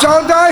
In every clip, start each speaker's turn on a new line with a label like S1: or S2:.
S1: 14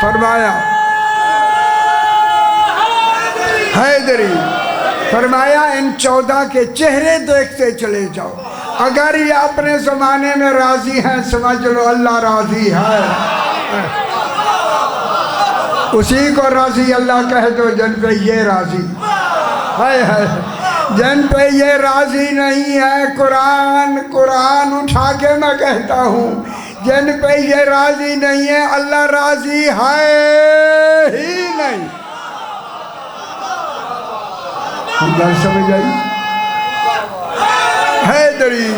S1: فرمایا حیدری، فرمایا ان 14 کے چہرے دیکھتے چلے جاؤ، اگر یہ اپنے زمانے میں راضی ہیں سمجھ لو اللہ راضی ہے، اسی کو راضی اللہ کہہ دو جن پہ یہ راضی ہے، جن پہ یہ راضی نہیں ہے قرآن اٹھا کے میں کہتا ہوں، جن پہ یہ راضی نہیں ہے اللہ راضی ہے ہی نہیں۔ بات سمجھ آئی؟ حیدری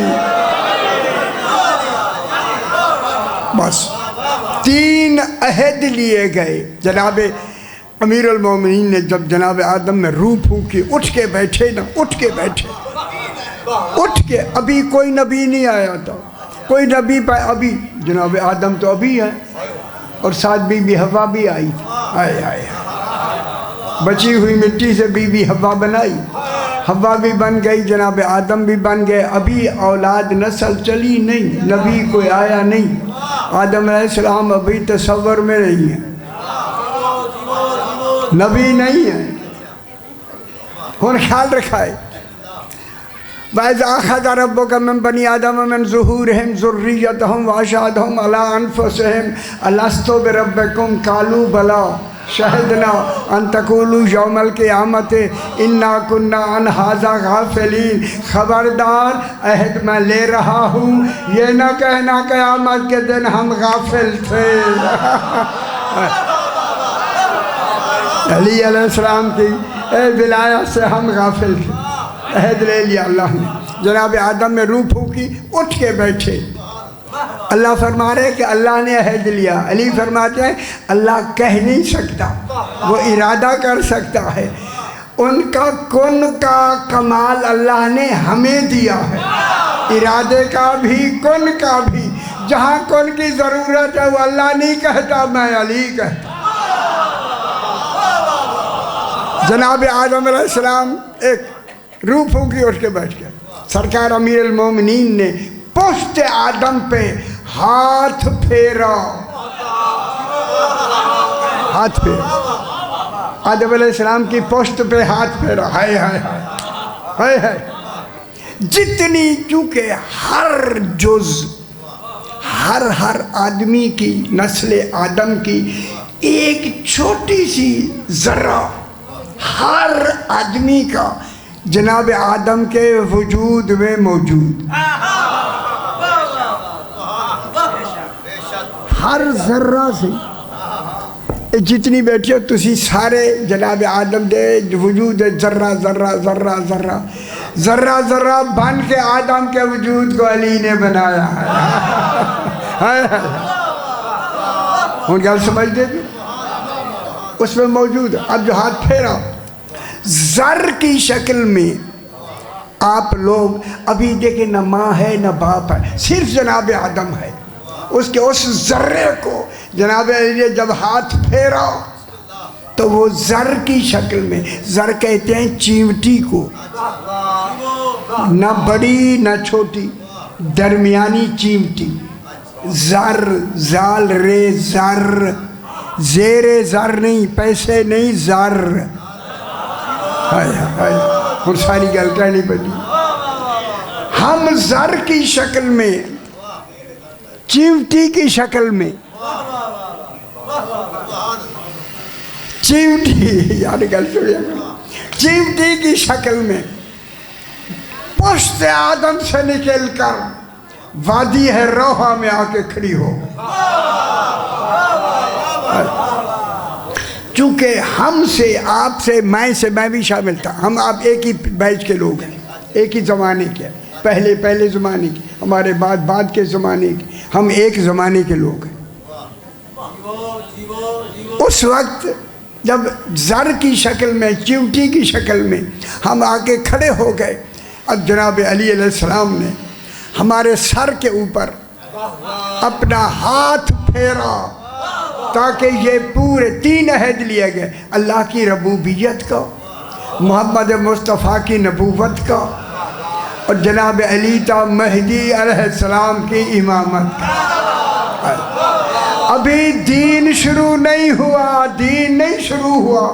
S1: بس 3 عہد لیے گئے۔ جناب امیر المومنین نے جب جناب آدم میں روح پھونکی، اٹھ کے بیٹھے، ابھی کوئی نبی نہیں آیا تھا، کوئی نبی ابھی جناب آدم تو ابھی ہے، اور ساتھ بی بی حوا بھی آئی تھی، آئے بچی ہوئی مٹی سے بی بی حوا بنائی، حوا بھی بن گئی، جناب آدم بھی بن گئے، ابھی اولاد نسل چلی نہیں، نبی کوئی آیا نہیں، آدم علیہ السلام ابھی تصور میں نہیں ہے، نبی نہیں ہے۔ ہن خیال رکھائے وَإِذْ أَخَذَ رَبُّكَ مِنْ بَنِي آدَمَ مِنْ ظُهُورِهِمْ ذُرِّيَّتَهُمْ وَأَشْهَدَهُمْ عَلَىٰ أَنفُسِهِمْ أَلَسْتُ بِرَبِّكُمْ قَالُوا بَلَىٰ شَهِدْنَا أَن تَقُولُوا يَوْمَ الْقِيَامَةِ إِنَّا كُنَّا عَنْ هَٰذَا غَافِلِينَ۔ خبردار عہد میں لے رہا ہوں، یہ نہ کہنا قیامت کے دن ہم غافل تھے۔ علی علیہ السلام کی ولایت سے ہم غافل تھے، عہد لے لیا اللہ نے۔ جناب آدم میں روح پھونکی، اٹھ کے بیٹھے، اللہ فرما رہے کہ اللہ نے عہد لیا۔ علی فرماتے ہیں اللہ کہہ نہیں سکتا، وہ ارادہ کر سکتا ہے، ان کا کن کا کمال اللہ نے ہمیں دیا ہے، ارادے کا بھی کن کا بھی، جہاں کن کی ضرورت ہے وہ اللہ نہیں کہتا، میں علی کہتا۔ جناب آدم علیہ السلام ایک روح پھونکی، اٹھ کے بیٹھ گیا۔ سرکار امیر المومنین نے پشت آدم پہ ہاتھ پھیرا، آدم علیہ السلام کی پشت پہ ہاتھ پھیرا، ہائے جتنی، چونکہ ہر جز، ہر آدمی کی نسل آدم کی ایک چھوٹی سی ذرہ، ہر آدمی کا جناب آدم کے وجود میں موجود، ہر ذرہ سے جتنی بیٹھی ہو تسی سارے جناب آدم دے وجود ذرہ ذرہ ذرہ ذرہ ذرہ ذرہ بن کے آدم کے وجود کو علی نے بنایا ہے۔ ہوں گل سمجھ دے بھی اس میں موجود ہے۔ اب جو ہاتھ پھیرا زر کی شکل میں، آپ لوگ ابھی دیکھیں نہ ماں ہے نہ باپ ہے، صرف جناب آدم ہے، اس کے اس ذرے کو جناب علی نے جب ہاتھ پھیرا تو وہ زر کی شکل میں، زر کہتے ہیں چیمٹی کو، نہ بڑی نہ چھوٹی، درمیانی چیمٹی، زر، زال رے زر، زیر زر نہیں، پیسے نہیں، زر، اور ساری گل کہنی پڑی۔ ہم زر کی شکل میں، چیمٹی کی شکل میں، چیمٹی، یار گل سنیا، چیمٹی کی شکل میں پشت آدم سے نکل کر وادی ہے روحہ میں آ کے کھڑی ہو۔ چونکہ ہم سے، آپ سے، میں بھی شامل تھا، ہم آپ ایک ہی بیچ کے لوگ ہیں، ایک ہی زمانے کے، پہلے زمانے کے، ہمارے بعد کے زمانے کے، ہم ایک زمانے کے لوگ ہیں۔ اس وقت جب زر کی شکل میں، چیمٹی کی شکل میں ہم آ کے کھڑے ہو گئے، اب جناب علی علیہ السلام نے ہمارے سر کے اوپر اپنا ہاتھ پھیرا تاکہ یہ پورے 3 عہد لیے گئے، اللہ کی ربوبیت کا، محمد مصطفیٰ کی نبوت کا، اور جناب علی تا مہدی علیہ السلام کی امامت کا۔ ابھی دین شروع نہیں ہوا، دین نہیں شروع ہوا،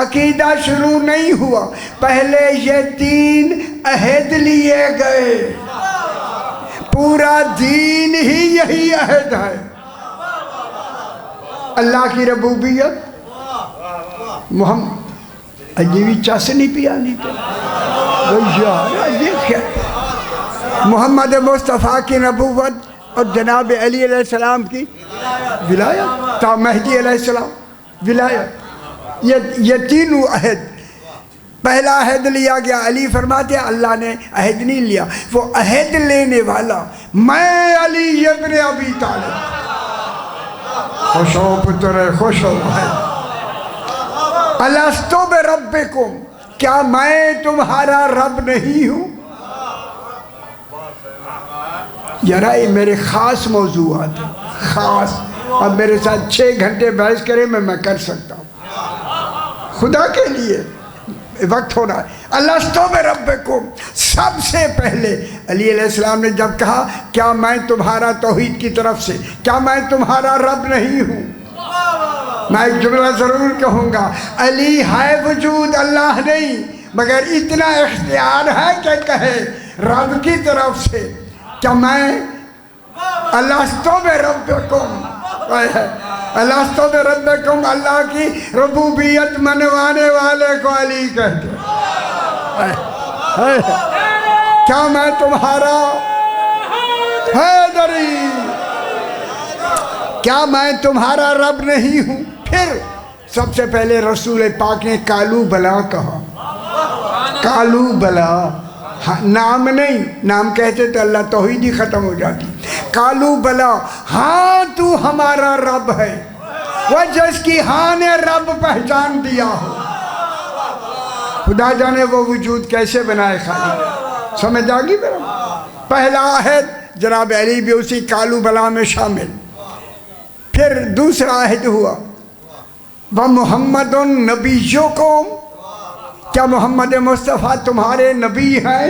S1: عقیدہ شروع نہیں ہوا، پہلے یہ 3 عہد لیے گئے، پورا دین ہی یہی عہد ہے۔ اللہ کی ربوبیت، محمد عجیبی چاشنی پیانی تھے محمد مصطفیٰ کی نبوت اور جناب علی علیہ السلام کی ولایت، تا مہدی علیہ السلام ولایت، یہ 3 عہد۔ پہلا عہد لیا گیا، علی فرماتے ہیں اللہ نے عہد نہیں لیا، وہ عہد لینے والا میں علی ابن ابی طالب، خوش ہو پتر خوش ہو بھائی، الستو بربکم، کیا میں تمہارا رب نہیں ہوں؟ یارا یہ میرے خاص موضوعات ہیں، خاص، اب میرے ساتھ 6 گھنٹے بحث کرے میں کر سکتا ہوں، خدا کے لیے وقت ہو رہا ہے۔ الستو بربکم، سب سے پہلے علی علیہ السلام نے جب کہا کیا میں تمہارا توحید کی طرف سے، کیا میں تمہارا رب نہیں ہوں، میں ایک جملہ ضرور کہوں گا، علی ہے وجود، اللہ نہیں، مگر اتنا اختیار ہے کہ کہے رب کی طرف سے کیا میں الستو بربکم، الستو بربکم، اللہ کی ربوبیت منوانے والے کو علی کہتے ہیں، کیا میں تمہارا حیدری، کیا میں تمہارا رب نہیں ہوں؟ پھر سب سے پہلے رسول پاک نے کالو بلا کہا، کالو بلا، نام نہیں، نام کہتے تو اللہ توحید ہی ختم ہو جاتی، کالو بلا، ہاں تو ہمارا رب ہے، وہ جس کی ہاں نے رب پہچان دیا ہو، خدا جانے وہ وجود کیسے بنائے خالی، سمجھ آگی میرا؟ پہلا عہد جناب علی بھی اسی کالو بلا میں شامل۔ پھر دوسرا عہد ہوا وَمُحَمَّدٌ نَبِيُّكُمْ، کیا محمد مصطفیٰ تمہارے نبی ہیں؟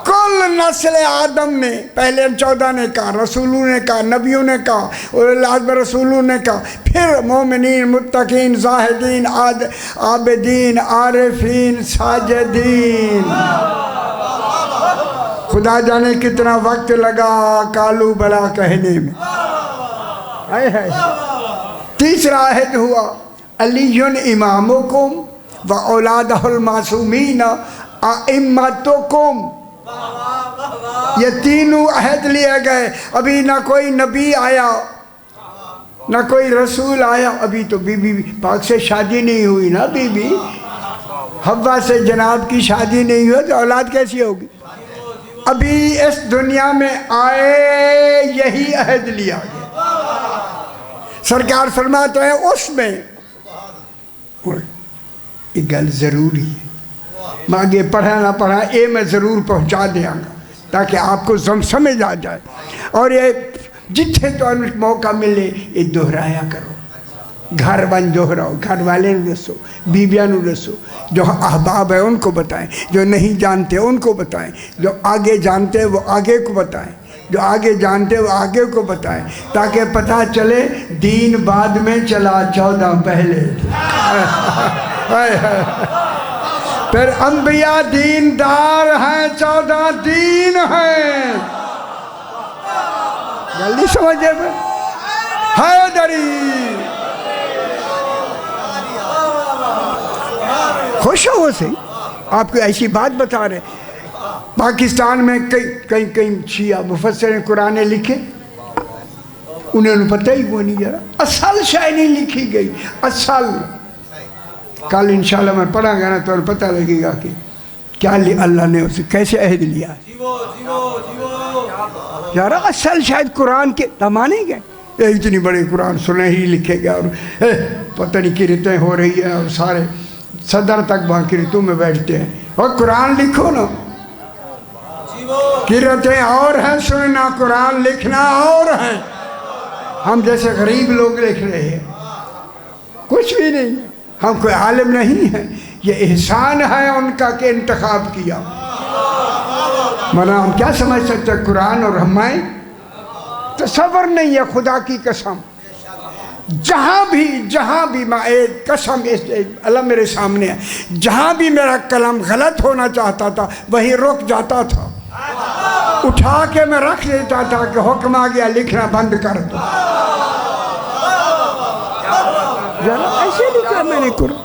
S1: کل نسل آدم نے، پہلے 14 نے کہا، رسولوں نے کہا، نبیوں نے کہا، اور رسولوں نے کہا، پھر مومنین، متقین، زاہدین، عابدین، عارفین، ساجدین، خدا جانے کتنا وقت لگا کالو بلا کہنے میں۔ تیسرا عہد ہوا علی امامکم و اولادہ المعصومین ائمتکم، یہ 3 عہد لیے گئے، ابھی نہ کوئی نبی آیا نہ کوئی رسول آیا، ابھی تو بی بی پاک سے شادی نہیں ہوئی نا، بی بی حوا سے جناب کی شادی نہیں ہوئی تو اولاد کیسی ہوگی؟ ابھی اس دنیا میں آئے یہی عہد لیا گیا، سرکار فرماتے ہیں اس میں یہ گل ضروری ہے، میں آگے پڑھا نہ پڑھا اے میں ضرور پہنچا دیا گا تاکہ آپ کو سمجھ آ جائے، اور یہ جتنے تو موقع ملے یہ دہرایا کرو، گھر بن دہراؤ، گھر والے نو دسو، بیویاں نو دسو، جو احباب ہیں ان کو بتائیں، جو نہیں جانتے ان کو بتائیں، جو آگے جانتے ہیں وہ آگے کو بتائیں، جو آگے جانتے وہ آگے کو بتائیں، تاکہ پتہ چلے دین بعد میں چلا 14 پہلے۔ پھر انبیاء دیندار ہیں، 14 دین ہیں، جلدی سمجھے پھر حیدری، خوش ہو سے آپ کو ایسی بات بتا رہے۔ پاکستان میں کئی شیعہ مفسرین قرآن لکھے، انہوں نے پتہ ہی وہ نہیں جا رہا، اصل شاید نہیں لکھی گئی، اصل کل انشاءاللہ میں پڑھا گا نا تو پتہ لگے گا کہ کیا اللہ نے اسے کیسے عہد لیا ہے۔ یار اصل شاید قرآن کے مانے گئے، اتنی بڑے قرآن سنے ہی لکھے گیا، اور پتہ نہیں کرتیں ہو رہی ہیں، اور سارے صدر تک وہاں کرتوں میں بیٹھتے ہیں، اور قرآن لکھو نا، کرتیں اور ہیں سننا، قرآن لکھنا اور ہیں، ہم جیسے غریب لوگ لکھ رہے ہیں، کچھ بھی نہیں، ہم کوئی عالم نہیں ہیں، یہ احسان ہے ان کا کہ انتخاب کیا، ورنہ ہم کیا سمجھ سکتے قرآن اور ہمائیں؟ تصور نہیں ہے، خدا کی قسم جہاں بھی میں قسم اللہ میرے سامنے ہے، جہاں بھی میرا کلام غلط ہونا چاہتا تھا وہیں رک جاتا تھا، اٹھا کے میں رکھ دیتا تھا کہ حکم آ گیا لکھنا بند کر دو۔ ایسے لکھا میں نے قرآن،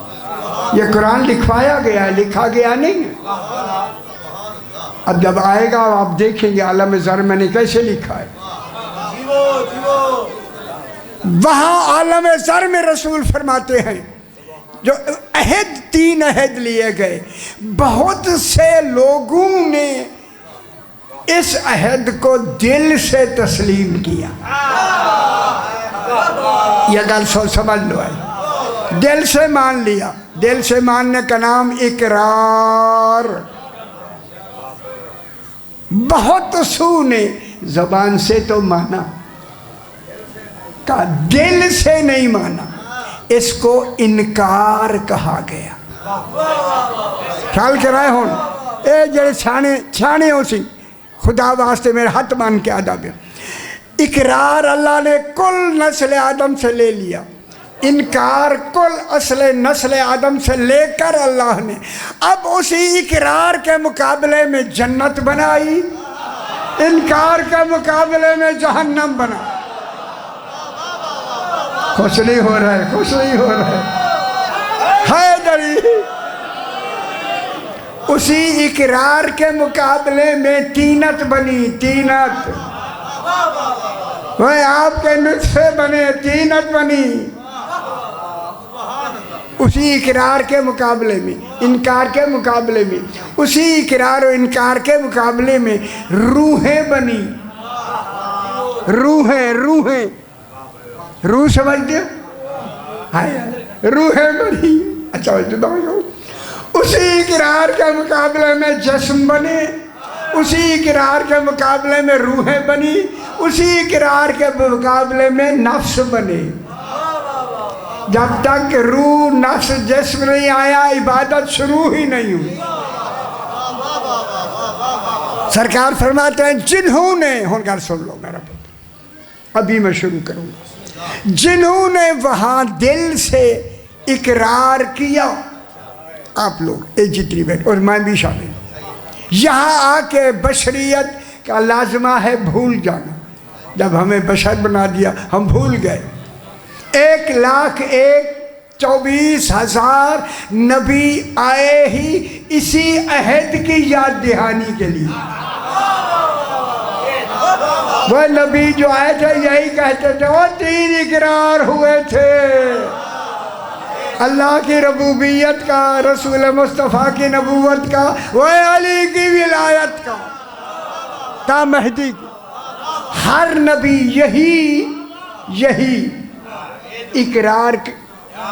S1: یہ قرآن لکھوایا گیا ہے، لکھا گیا نہیں ہے۔ اب جب آئے گا آپ دیکھیں گے عالم زر میں نے کیسے لکھا ہے۔ وہاں عالم زر میں رسول فرماتے ہیں جو عہد 3 عہد لیے گئے، بہت سے لوگوں نے اس عہد کو دل سے تسلیم کیا۔ یہ گل سمجھ لو ہے، دل سے مان لیا۔ دل سے ماننے کا نام اقرار۔ بہت سو نے زبان سے تو مانا، دل سے نہیں مانا، اس کو انکار کہا گیا۔ خیال کرائے ہون اے جڑے چھانے ہو سی خدا واسطے میرے ہاتھ مان کے آدھا گیا۔ اقرار اللہ نے کل نسل آدم سے لے لیا، انکار کل اصل نسل آدم سے لے کر اللہ نے اب اسی اقرار کے مقابلے میں جنت بنائی، انکار کے مقابلے میں جہنم بنا۔ خوش نہیں ہو رہا ہے، خوش نہیں ہو رہا ہے۔ حیدری اسی اقرار کے مقابلے میں تینت بنی، تینت وہ آپ کے نطفے بنے، تینت بنی۔ اسی اقرار کے مقابلے میں، انکار کے مقابلے میں، اسی اقرار و انکار کے مقابلے میں روحیں بنی۔ روحیں روح سمجھتے ہو؟ روحیں بنی۔ اچھا اسی اقرار کے مقابلے میں جسم بنے، اسی اقرار کے مقابلے میں روحیں بنی، اسی اقرار کے مقابلے میں نفس بنے۔ جب تک روح نفس جسم نہیں آیا عبادت شروع ہی نہیں ہوئی۔ سرکار فرماتے ہیں جنہوں نے، ہون گھر سن لو میرا پتر، ابھی میں شروع کروں گا، جنہوں نے وہاں دل سے اقرار کیا، آپ لوگ ایک جتنی بیٹھ اور میں بھی شامل، یہاں آ کے بشریت کا لازمہ ہے بھول جانا۔ جب ہمیں بشر بنا دیا ہم بھول گئے۔ 1,24,000 نبی آئے ہی اسی عہد کی یاد دہانی کے لیے۔ وہ نبی جو آئے تھے یہی کہتے تھے، وہ 3 اقرار ہوئے تھے، اللہ کی ربوبیت کا، رسول مصطفیٰ کی نبوت کا، وہ علی کی ولایت کا، تا مہدی کی۔ ہر نبی یہی اقرار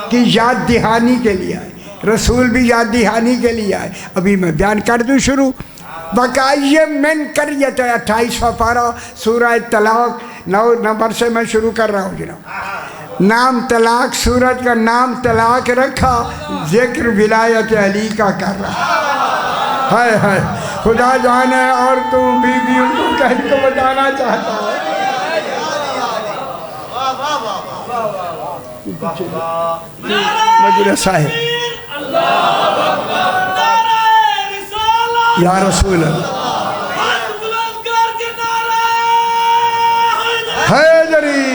S1: کی یاد دہانی کے لیے آئے، رسول بھی یاد دہانی کے لیے آئے۔ ابھی میں بیان کر دوں شروع۔ وَكَأَيٍّ مِّن قَرْيَةٍ 28واں پارہ سورہ طلاق 9 نمبر سے میں شروع کر رہا ہوں جناب۔ نام طلاق، سورت کا نام طلاق رکھا، ذکر ولایت علی کا کر رہا ہے۔ خدا جانے اور تم بیویوں کو کہہ کو بتانا چاہتا ہے۔ مجلس ہے یا رسول اللہ حیدری۔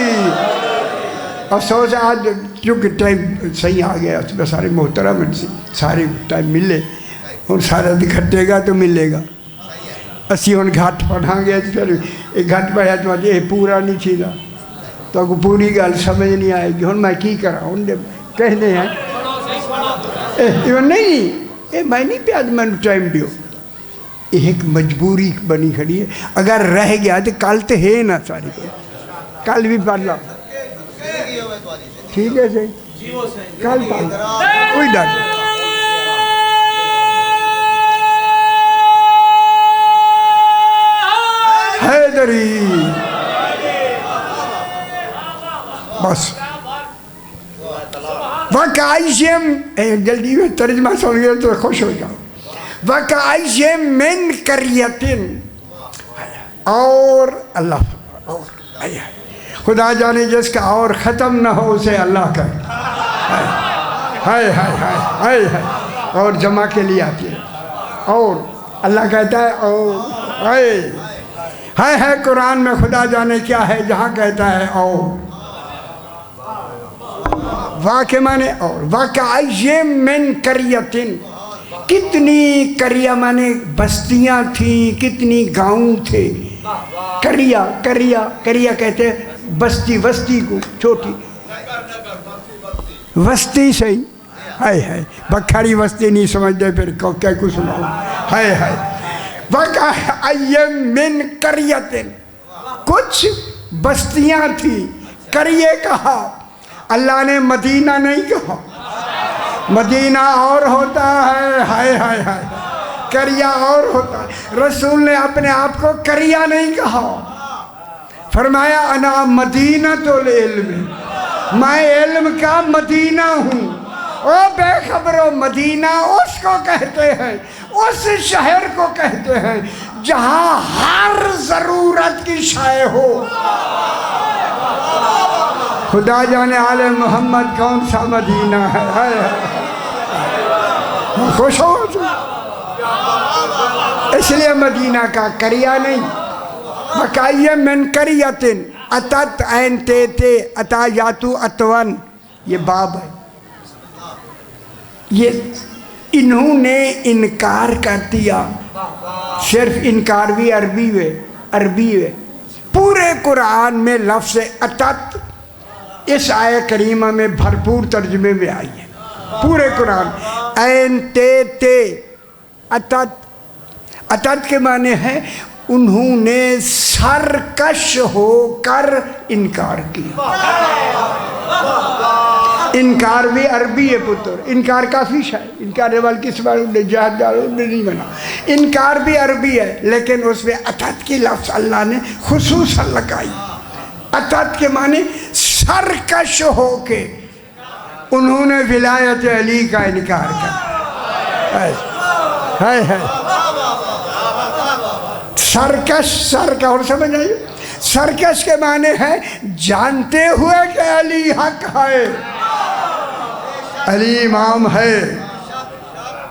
S1: افسوس آج کیونکہ ٹائم صحیح آ گیا، اس میں سارے محترم سارے ٹائم ملے، اور سارا دکھٹے گا تو ملے گا۔ اسی ہن گھٹ پڑھا گیا، پھر ایک گھٹ پڑھا تو یہ پورا نہیں چیزا تو کو پوری گل سمجھ نہیں آئے گی۔ ہن میں کی کرا، ہن کہنے ہیں نہیں میں نہیں پیاد میں ٹائم دیو، ایک مجبوری بنی کھڑی ہے۔ اگر رہ گیا تو کل تو ہے نا، ساری کل بھی پڑھ لا، ٹھیک ہے صحیح، کل پڑھ لا، کوئی ڈر نہیں۔ حیدری بس وَكَأَيٍّ، جلدی میں ترجمہ سن گیا تو خوش ہو جاؤ۔ وَكَأَيٍّ مِّن قَرْيَةٍ، اور اللہ اور خدا جانے جس کا اور ختم نہ ہو اسے اللہ کا ہائے ہائے ہائے ہائے ہائے اور جمع کے لیے آتی ہے اور اللہ کہتا ہے اور ہے قرآن میں خدا جانے کیا ہے جہاں کہتا ہے اور واقع مانے اور واقعی من قریتن کتنی قریہ مانے بستیاں تھیں کتنی گاؤں تھے قریہ کہتے ہیں بستی کو چھوٹی بستی صحیح ہائے بکھاری بستی نہیں سمجھتے پھر کیا کچھ سناؤ ہائے وَكَأَيٍّ مِّن قَرْيَةٍ کچھ بستیاں تھیں قریے کہا اللہ نے مدینہ نہیں کہا مدینہ اور ہوتا ہے ہائے قریہ اور ہوتا ہے رسول نے اپنے آپ کو قریہ نہیں کہا فرمایا انا مدینۃ العلم میں علم کا مدینہ ہوں او بے خبرو مدینہ اس کو کہتے ہیں اس شہر کو کہتے ہیں جہاں ہر ضرورت کی شے ہو خدا جانے آل محمد کون سا مدینہ ہے خوش ہو اس لیے مدینہ کا قریہ نہیں وَكَأَيٍّ مِّن قَرْيَةٍ أَتَتْ عَيْن تَيْتِ أَتَایَاتُ أَتْوَن یہ باب ہے یہ انہوں نے انکار کر دیا صرف انکار بھی عربی ہے پورے قرآن میں لفظ اتت اس آیہ کریمہ میں بھرپور ترجمے میں آئی ہے پورے قرآن عین تے اتت کے معنی ہے انہوں نے سرکش ہو کر انکار کیا انکار بھی عربی ہے پتر انکار کافی شاید انکار وال کس بار جہاد داروں نے نہیں بنا انکار بھی عربی ہے لیکن اس میں اتت کی لفظ اللہ نے خصوصاً لگائی اتت کے معنی سرکش ہو کے انہوں نے ولایت علی کا انکار کیا سرکش اور سمجھ آئیے سرکش کے معنی ہے جانتے ہوئے کہ علی حق ہے علی امام ہے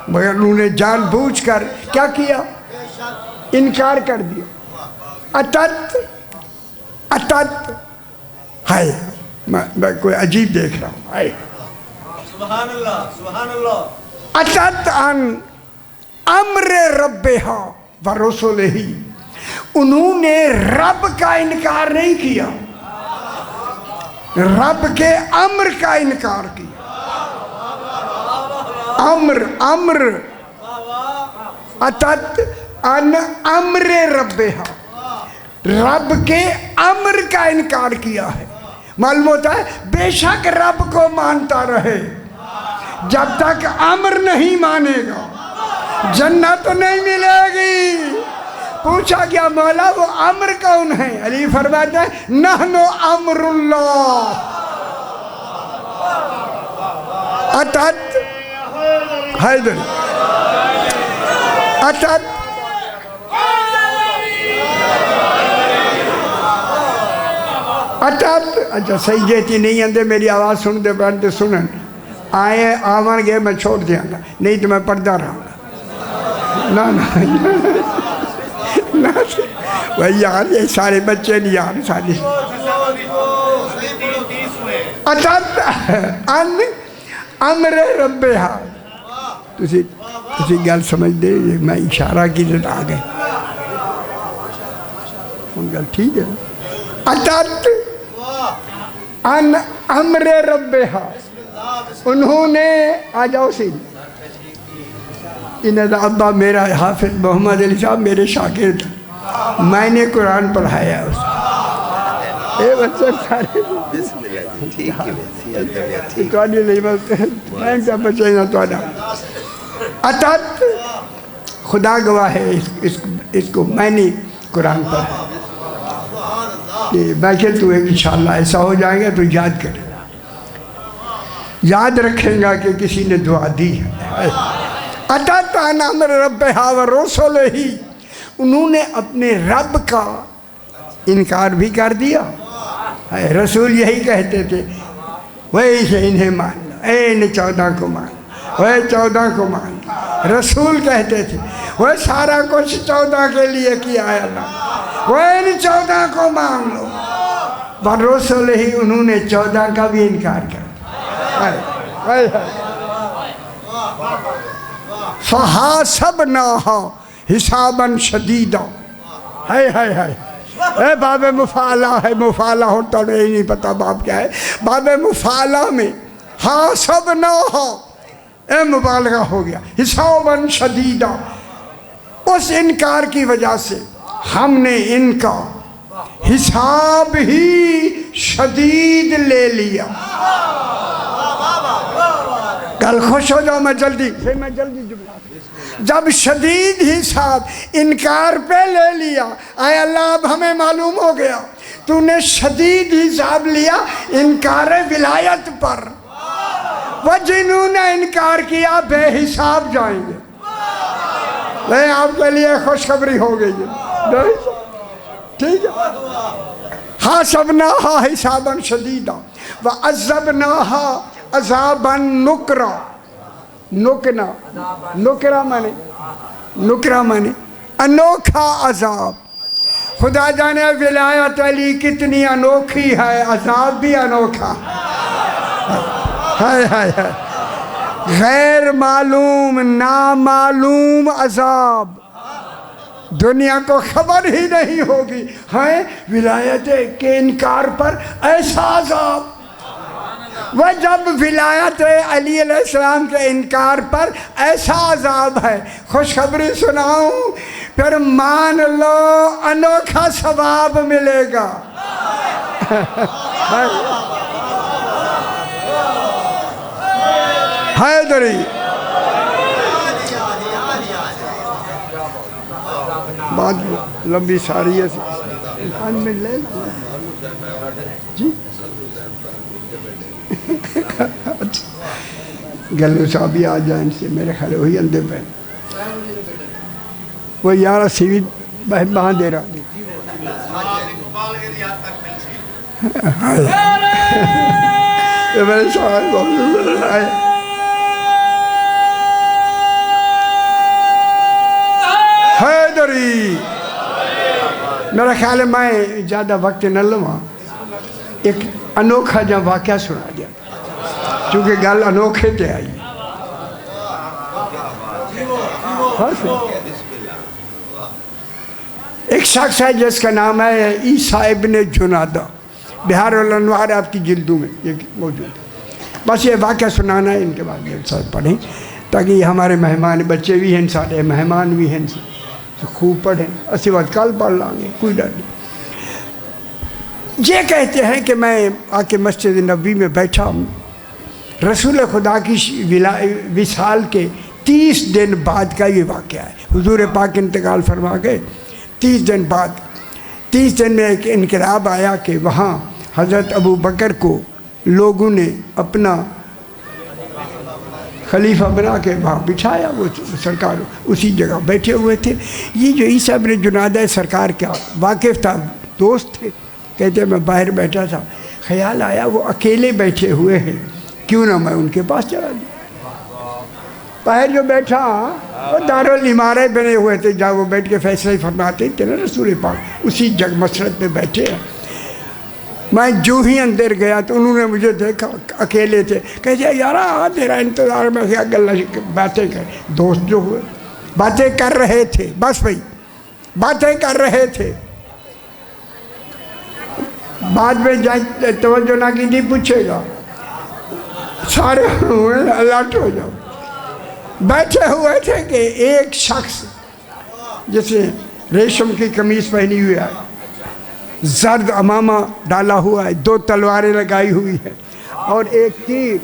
S1: مگر انہوں نے جان بوجھ کر کیا کیا انکار کر دیا اتت ہے میں کوئی عجیب دیکھ رہا ہوں
S2: سبحان اللہ
S1: اتت عن امر ربہا ورسولہ انہوں نے رب کا انکار نہیں کیا رب کے امر کا انکار کیا امر اتت ان امر ربہا رب کے امر کا انکار کیا ہے معلوم ہوتا ہے بے شک رب کو مانتا رہے جب تک امر نہیں مانے گا جنت نہیں ملے گی پوچھا گیا مولا وہ امر کون ہے علی فرماتا ہے نحن امر اللہ اتت حیدر اتت اچھا صحیح جیتی نہیں اندے میری آواز سن دے بانتے سنن آئے آوان گئے میں چھوڑ دیا گا نہیں تو میں پردہ رہا گا وہی یار یہ سارے بچے نہیں یار سارے اتت ان امر ربہا تسی گل سمجھ دے میں اشارہ کی جد آگئے ان گل ٹھیک ہے اتت ان امر ربہا انہوں نے آ جاؤ سی انہوں ابا میرا حافظ محمد علی صاحب میرے شاگرد میں نے قرآن پڑھایا اس اے بچہ سارے توانی لئی میں کیا بچے نہ توڑا اتت خدا گواہ ہے اس کو میں نے قرآن پڑھا کہ میں کہ تو ایک انشاءاللہ ایسا ہو جائے گا تو یاد کرے گا یاد رکھیں گا کہ کسی نے دعا دی ہے اتت عن امر ربہا ورسولہ انہوں نے اپنے رب کا انکار بھی کر دیا رسول یہی کہتے تھے وہی سے انہیں مان لو، اے ان 14 کو مان لو، وہ 14 کو مان لو۔ رسول کہتے تھے وہ سارا کچھ 14 کے لیے کیا ہے اللہ، وہ ان 14 کو مان لو۔ برسول ہی انہوں نے 14 کا بھی انکار کر دیا۔ فَحَاسَبْنَاهَا حِسَابًا شَدِيدًا۔ اے باب مفعلہ ہے، مفعلہ ہوتا نہیں پتہ باب کیا ہے۔ باب مفعلہ میں حَاسَبْنَاهَا اے مبالغہ ہو گیا، حِسَابًا شَدِيدًا، اس انکار کی وجہ سے ہم نے ان کا حساب ہی شدید لے لیا۔ کل خوش ہو جاؤ، میں جلدی جملہ جب شدید حساب انکار پہ لے لیا، اے اللہ اب ہمیں معلوم ہو گیا تو نے شدید حساب لیا انکار ولایت پر، وہ جنہوں نے انکار کیا بے حساب جائیں گے۔ نہیں آپ کے لیے خوشخبری ہو گئی ہے، ٹھیک ہے۔ حَاسَبْنَاهَا حِسَابًا شَدِيدًا وَعَذَّبْنَاهَا عَذَابًا نُكْرًا۔ نکرہ مانے انوکھا عذاب۔ خدا جانے ولایت علی کتنی انوکھی ہے، عذاب بھی انوکھا ہے۔ غیر معلوم نامعلوم عذاب، دنیا کو خبر ہی نہیں ہوگی ہے ولایت کے انکار پر ایسا عذاب۔ وہ جب ولایت علی علیہ السلام کے انکار پر ایسا عذاب ہے، خوشخبری سناؤں پھر مان لو انوکھا ثواب ملے گا۔ حیدری بات لمبی ساری ہے، انسان میں لے جی گلو صاحب ہی آ جائیں سے میرے خیال وہی اندھے پہ وہ 11 سیوی بہاں دے رہا میرے سوال بہت آئے۔ حیدری میرا خیال ہے میں زیادہ وقت نہ لوں، ایک انوکھا جہاں واقعہ سنا دیا چونکہ گل انوکھے تے آئی۔ ایک شخص ہے جس کا نام ہے عیسیٰ ابن جنادہ، بہار الانوار آپ کی جلدوں میں یہ موجود ہے۔ بس یہ واقعہ سنانا ہے، ان کے بعد یہ ساتھ پڑھیں تاکہ یہ ہمارے مہمان بچے بھی ہیں سارے مہمان بھی ہیں خوب پڑھیں، اسی وقت کل پڑھ لیں گے، کوئی ڈر نہیں۔ یہ کہتے ہیں کہ میں آ کے مسجد نبوی میں بیٹھا ہوں، رسول خدا کی وصال کے 30 دن بعد کا یہ واقعہ ہے۔ حضور پاک انتقال فرما گئے 30 دن بعد، 30 دن میں ایک انقلاب آیا کہ وہاں حضرت ابو بکر کو لوگوں نے اپنا خلیفہ بنا کے وہاں بٹھایا، وہ سرکار اسی جگہ بیٹھے ہوئے تھے۔ یہ جو عیسیٰ ابن جنادہ سرکار کا واقف تھا، دوست تھے، کہتے میں باہر بیٹھا تھا، خیال آیا وہ اکیلے بیٹھے ہوئے ہیں، کیوں نہ میں ان کے پاس چلا جاؤں۔ باہر جو بیٹھا وہ دارالعمارہ بنے ہوئے تھے جہاں وہ بیٹھ کے فیصلے فرماتے تھے نا رسول پاک، اسی جگ مسرت میں بیٹھے ہیں۔ میں جو ہی اندر گیا تو انہوں نے مجھے دیکھا، اکیلے تھے، کہتے یار تیرا انتظار میں کیا باتیں کر، دوست جو ہوئے باتیں کر رہے تھے، بس بھائی باتیں کر رہے تھے۔ بعد میں جائیں توجہ نہ کی نہیں پوچھے گا، سارے ہوئے الرٹ ہو جاؤ۔ بیٹھے ہوئے تھے کہ ایک شخص جسے ریشم کی قمیص پہنی ہوئی ہے، زرد امامہ ڈالا ہوا ہے، 2 تلواریں لگائی ہوئی ہیں اور ایک تیر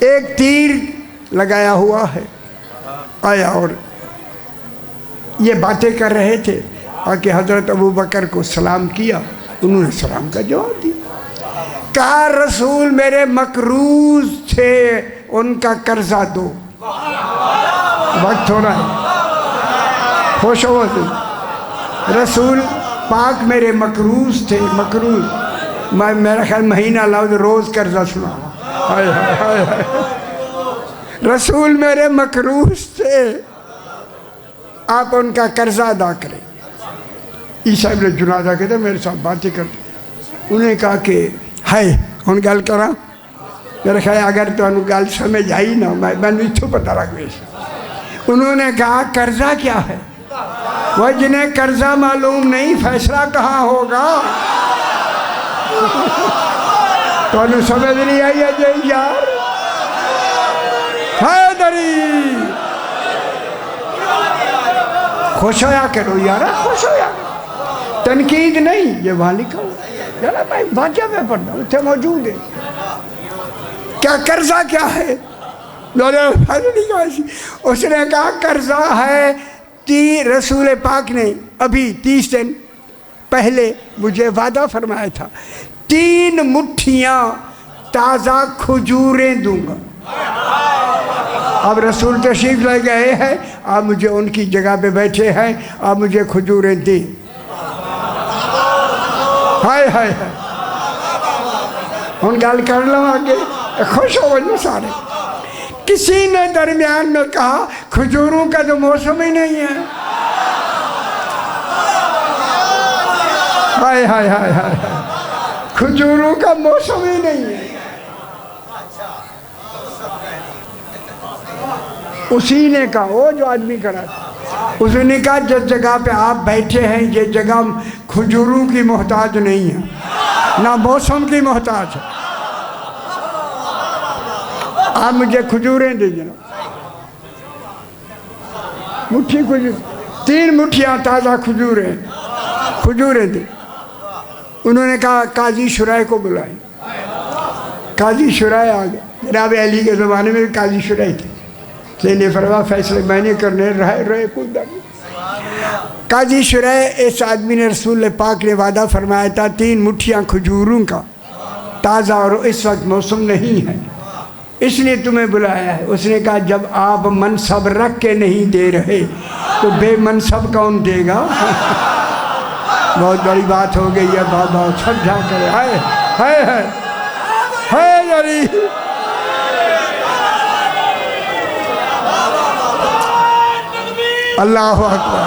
S1: ایک تیر لگایا ہوا ہے، آیا اور یہ باتیں کر رہے تھے۔ آکے حضرت ابو بکر کو سلام کیا، انہوں نے سلام کا جواب دیا، کہا رسول میرے مقروض تھے ان کا قرضہ دو۔ وقت ہو رہا ہے، خوش ہو رسول پاک میرے مقروض تھے، مقروض، میں میرا خیال مہینہ لفظ روز قرضہ سنا، ہائے ہائے ہائے ہائے، رسول میرے مقروض تھے، آپ ان کا قرضہ ادا کریں۔ عیسیٰ ابن جنادہ کہتے میرے ساتھ باتیں کرتے، انہوں نے کہا کہ ہائے ہن گل کرا، میرے خیال اگر تو انہوں گل سمجھ آئی نا میں نے اتھو پتہ لگ گئی۔ انہوں نے کہا قرضہ کیا ہے؟ وہ جنہیں قرضہ معلوم نہیں فیصلہ کہاں ہوگا؟ تو انہوں سمجھ نہیں آئی ہے جی یار، حیدری خوش ہویا کرو یارا، خوش ہویا کرو، تنقید نہیں، یہ وہاں لکھا ہو یارا، میں واقعہ میں پڑھتا ہوں، اتنے موجود ہے۔ کیا قرضہ کیا ہے؟ اس نے کہا قرضہ ہے رسول پاک نے ابھی 30 دن پہلے مجھے وعدہ فرمایا تھا 3 مٹھیاں تازہ کھجوریں دوں گا۔ اب رسول تشریف لے گئے ہیں، آپ مجھے ان کی جگہ پہ بیٹھے ہیں، آپ مجھے کھجوریں دیں۔ ہائے ہائے ہائے، ان گل کر لوں آگے، خوش ہو گئے سارے۔ کسی نے درمیان میں کہا کھجوروں کا تو موسم ہی نہیں ہے۔ ہائے ہائے ہائے ہائے، کھجوروں کا موسم ہی نہیں ہے۔ اسی نے کہا، وہ جو آدمی کرا تھا، اس نے کہا جس جگہ پہ آپ بیٹھے ہیں یہ جگہ کھجوروں کی محتاج نہیں ہے، نہ موسم کی محتاج ہے، آپ مجھے کھجوریں دے جناب، مٹھی کھجور، 3 مٹھیاں تازہ کھجوریں دے۔ انہوں نے کہا قاضی شرائع کو بلائیں۔ قاضی شرائع آ گئے، جناب علی کے زمانے میں قاضی شرائع تھے، لینے فرما فیصلے میں نے کرنے رہے کوئی در نہیں۔ قاضی شرائع، اس آدمی نے رسول پاک نے وعدہ فرمایا تھا 3 مٹھیاں کھجوروں کا تازہ، اور اس وقت موسم نہیں ہے، اس لیے تمہیں بلایا ہے۔ اس نے کہا جب آپ منصب رکھ کے نہیں دے رہے تو بے منصب کون دے گا؟ بہت بڑی بات ہو گئی ہے بابا، سمجھا کرے۔ ہائے ہائے ہائے ہائے یاری، اللہ اکبر،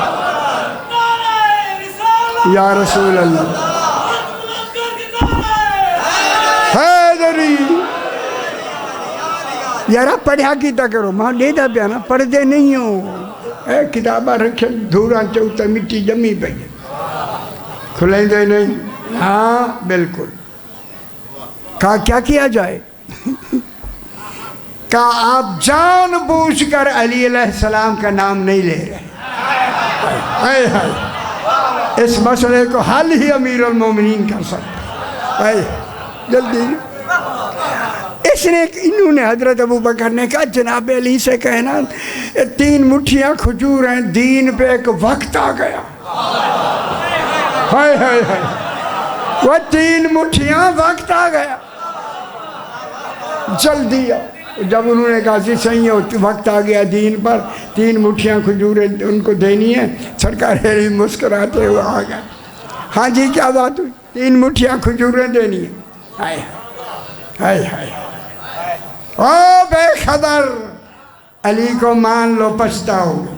S1: یا رسول اللہ، حیدری یارا پڑھا کیتا کرو، ماں دے دا پیانا پڑھ دے نہیں ہو، کتابہ رکھے دھوراں چوتا مٹی جمی پہ کھلیں دے نہیں۔ ہاں بالکل، کہا کیا کیا جائے؟ کہا آپ جان بوجھ کر علی علیہ السلام کا نام نہیں لے رہے، اس مسئلے کو حل ہی امیر المومنین کر سکتا ہے، جلدی۔ انہوں نے حضرت ابو بکر نے کہا جناب علی سے کہنا 3 مٹھیاں کھجور ہیں، دین پہ ایک وقت آ گیا۔ ہائے ہائے ہائے، وہ 3 مٹھیاں وقت آ گیا، جلدی آؤ۔ جب انہوں نے کہا جی صحیح ہے وقت آ گیا دین پر، 3 مٹھیاں کھجوریں ان کو دینی ہے، سرکار مسکراتے ہوئے آ گئے۔ ہاں جی کیا بات ہوئی؟ 3 مٹھیاں کھجوریں دینی ہیں۔ ہائے ہائے ہائے، او بے خبر، علی کو مان لو پچھتاؤ گے،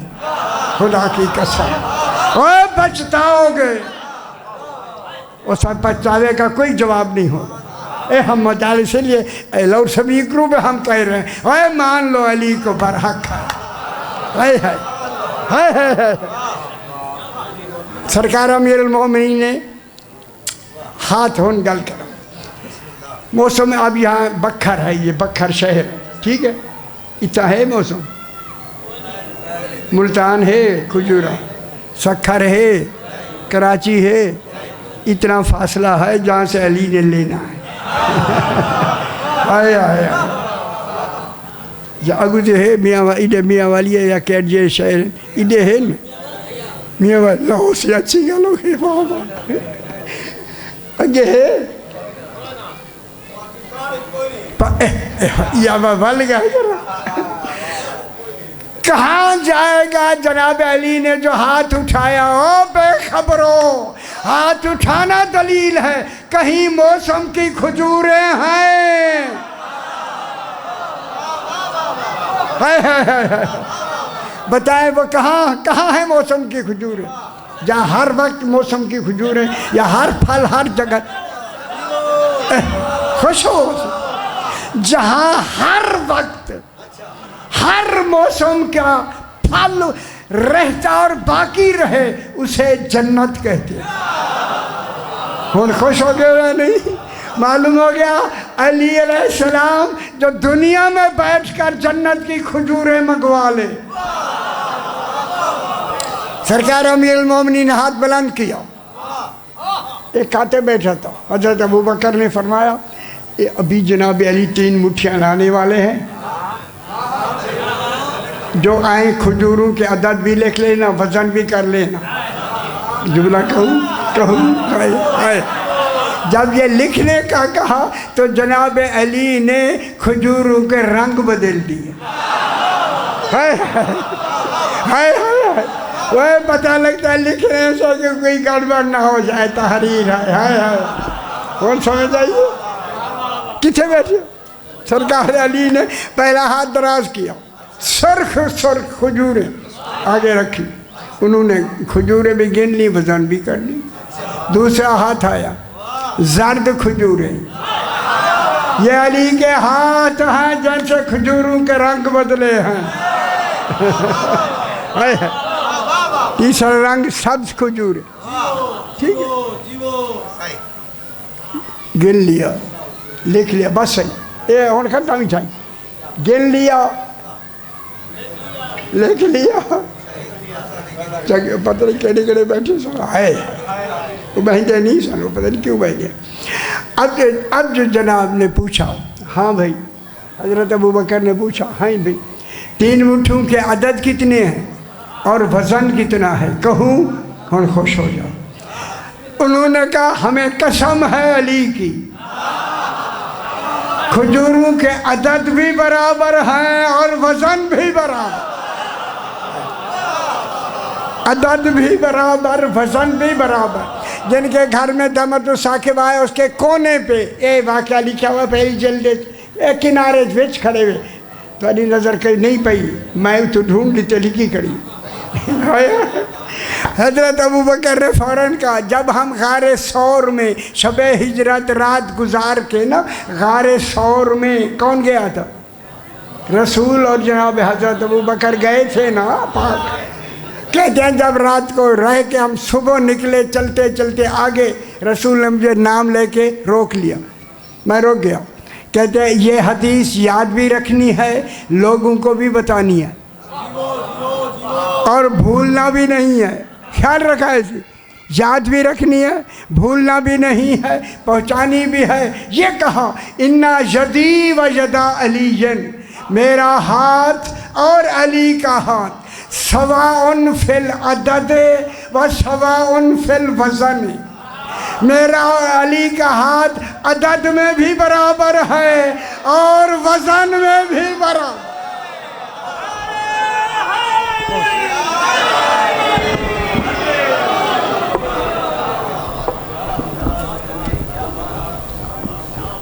S1: خدا کی قسم، او پچھتاؤ گے۔ اس پر پچھتاوے کا کوئی جواب نہیں ہوگا۔ ہم مجالس سے لیے لاؤڈ سپیکروں پہ ہم کہہ رہے ہیں اے مان لو علی کو برحق ہے۔ ہائے ہائے ہائے ہائے ہائے، سرکار امیر المومنین نے ہاتھ ہون گل کرا۔ موسم اب یہاں بکھر ہے، یہ بکھر شہر ٹھیک ہے، اتنا ہے موسم، ملتان ہے، کھجورا، سکھر ہے، کراچی ہے، اتنا فاصلہ ہے جہاں سے علی نے لینا ہے۔ آئے آئے یا اگو دے ہے میاں والی ہے یا کیٹ جے شہر ادھے ہے نا میاں والی لہو سے اچھی گلو ہے بابا اگے ہے یا بل گیا کہاں جائے گا؟ جناب علی نے جو ہاتھ اٹھایا، او بے خبرو، ہاتھ اٹھانا دلیل ہے، کہیں موسم کی کھجوریں ہیں؟ بتائیں وہ کہاں ہے موسم کی کھجوریں؟ جہاں ہر وقت موسم کی کھجوریں، یا ہر پھل ہر جگہ خوش ہو، جہاں ہر وقت ہر موسم کا پھل رہتا اور باقی رہے اسے جنت کہتے ہیں۔ ہوں خوش ہو گئے یا نہیں؟ معلوم ہو گیا علی علیہ السلام جو دنیا میں بیٹھ کر جنت کی کھجوریں منگوا لے۔ سرکار امیر المومنین نے ہاتھ بلند کیا، ایک کھاتے بیٹھا تھا، حضرت ابوبکر نے فرمایا ابھی جناب علی 3 مٹھیاں لانے والے ہیں، جو آئیں کھجوروں کے عدد بھی لکھ لینا، وزن بھی کر لینا۔ جملہ کہوں آئے۔ جب یہ لکھنے کا کہا تو جناب علی نے کھجوروں کے رنگ بدل دیے۔ وہ پتہ لگتا ہے لکھنے سے کہ کوئی گڑبڑ نہ ہو جائے، تحریر ہے۔ کون سمجھ آئیے؟ کتنے بیٹھے؟ سرکار علی نے پہلا ہاتھ دراز کیا، سرخ کھجوریں آگے رکھی، انہوں نے کھجوریں بھی گن لی، وزن بھی کر لی۔ دوسرا ہاتھ آیا، زرد کھجوریں، یہ علی کے ہاتھ ہیں جیسے کھجوروں کے رنگ بدلے ہیں۔ تیسرا رنگ سبز کھجوریں، ٹھیک ہے، گن لیا، لکھ لیا، بس صحیح، یہ ہون ختم ہی چاہیے، گن لیا، لکھ لیا، پتہ نہیں کیڑے کیڑے بیٹھے سن آئے، وہ بہنجے نہیں سن، وہ پتہ نہیں کیوں بہنجے۔ اب جو جناب نے پوچھا، ہاں بھائی، حضرت ابوبکر نے پوچھا، ہاں بھائی 3 مٹھوں کے عدد کتنے ہیں اور وزن کتنا ہے؟ کہوں ہم خوش ہو جاؤ۔ انہوں نے کہا ہمیں قسم ہے علی کی، کھجوروں کے عدد بھی برابر ہیں اور وزن بھی برابر، عدد بھی برابر، وزن بھی برابر۔ جن کے گھر میں دمت و ثاقب آئے اس کے کونے پہ یہ واقعہ لکھا ہوا پہلی جلد کنارے وچ کھڑے ہوئے، تھوڑی نظر کہیں نہیں پئی، میں تو ڈھونڈ لی تے لکھی کھڑی۔ حضرت ابوبکر نے فوراً کہا، جب ہم غار ثور میں شب ہجرت رات گزار کے نا، غار ثور میں کون گیا تھا؟ رسول اور جناب حضرت ابوبکر گئے تھے نا پاک۔ کہتے ہیں جب رات کو رہ کے ہم صبح نکلے، چلتے چلتے آگے، رسول نے مجھے نام لے کے روک لیا، میں رک گیا۔ کہتے ہیں یہ حدیث یاد بھی رکھنی ہے، لوگوں کو بھی بتانی ہے، اور بھولنا بھی نہیں ہے، خیال رکھا ہے، یاد بھی رکھنی ہے، بھولنا بھی نہیں ہے، پہنچانی بھی ہے۔ یہ کہا اِنَّا یَدِی وَیَدَا عَلِیٍّ، میرا ہاتھ اور علی کا ہاتھ سواء فی العدد و سواء فی الوزن، میرا اور علی کا ہاتھ عدد میں بھی برابر ہے اور وزن میں بھی برابر۔